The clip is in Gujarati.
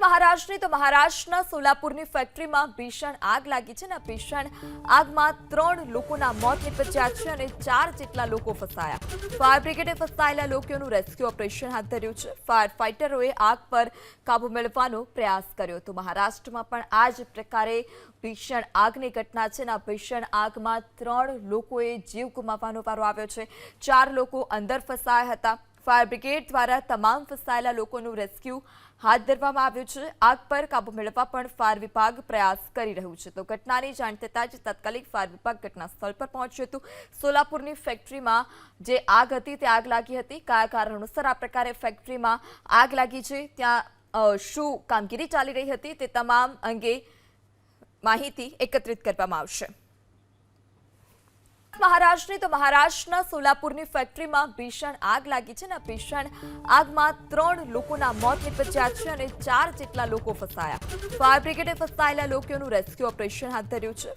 મહારાષ્ટ્રની તો મહારાષ્ટ્રના સોલાપુરની ફેક્ટરીમાં ભીષણ આગ લાગી છે ને ભીષણ આગમાં 3 લોકોના મોત નિપજ્યા છે અને 4 જેટલા લોકો ફસાયા ફાયર બ્રિગેડે ફસાયેલા લોકોનું રેસ્ક્યુ ઓપરેશન હાથ ધર્યું છે ફાયર ફાઇટરોએ આગ પર કાબુ મેળવવાનો પ્રયાસ કર્યો તો મહારાષ્ટ્રમાં પણ આ જ પ્રકારે ભીષણ આગની ઘટના છે ને ભીષણ આગમાં 3 લોકોએ જીવ ગુમાવવાનો વારો આવ્યો છે 4 લોકો અંદર ફસાયા હતા ફાયર બ્રિગેડ દ્વારા તમામ ફસાયેલા લોકોનું રેસ્ક્યુ હાથ ધરવામાં આવ્યું છે આગ પર કાબુ મેળવવા પણ ફાયર વિભાગ પ્રયાસ કરી રહ્યું છે તો ઘટનાની જાણ થતાં જ તાત્કાલિક ફાયર વિભાગ ઘટના સ્થળ પર પહોંચ્યું હતું સોલાપુરની ફેક્ટરીમાં જે આગ હતી તે આગ લાગી હતી કયા કારણોસર આ પ્રકારે ફેક્ટરીમાં આગ લાગી છે ત્યાં શું કામગીરી ચાલી રહી હતી તે તમામ અંગે માહિતી એકત્રિત કરવામાં આવશે મહારાષ્ટ્રની તો મહારાષ્ટ્રના સોલાપુરની ફેક્ટરીમાં ભીષણ આગ લાગી છે ને ભીષણ આગમાં 3 લોકોના મોત નિપજ્યા છે અને 4 જેટલા લોકો ફસાયા ફાયર બ્રિગેડે ફસાયેલા લોકોનું રેસ્ક્યુ ઓપરેશન હાથ ધર્યું છે